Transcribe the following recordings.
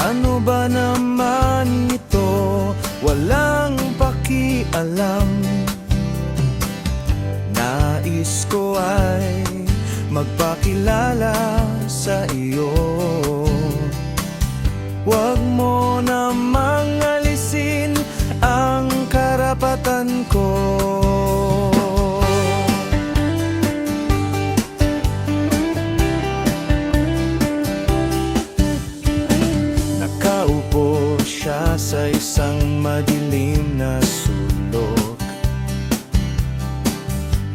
Ano ba naman ito? Walang pakialam. Nais ko ay magpakilala sa iyo. Huwag mo namang alisin ang karapatan ko. Nakaupo siya sa isang madilim na sulok,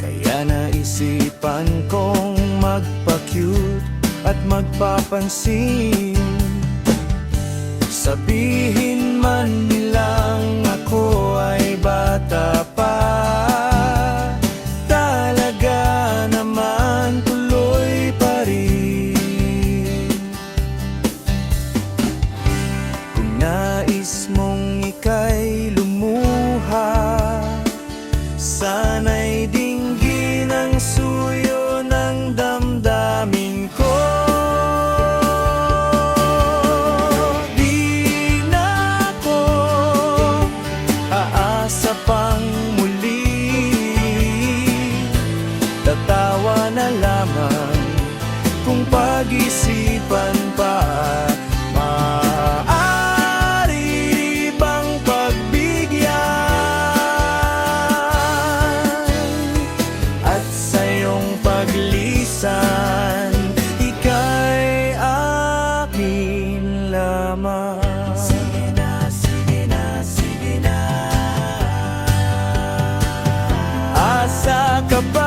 kaya naisipan kong magpa-cute at magpapansin. Sabihin man nilang ako ay bata pa, talaga naman tuloy pa rin. Kung nais mong ika'y lumuha, sana'y dinggin ang suyo ng damdamin ko. Sa pang muli, tatawa na lamang kung pag-isipan pa. Maaari bang pagbigyan at sa iyong paglisan, ika'y akin lamang. Asa ka ba?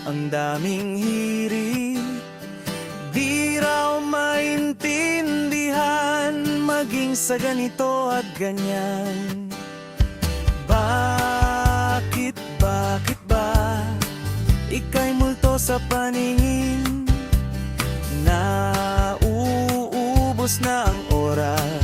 Ang daming hirit, di raw maintindihan maging sa ganito at ganyan. Bakit ba ika'y multo sa paningin? Nauubos na ang oras,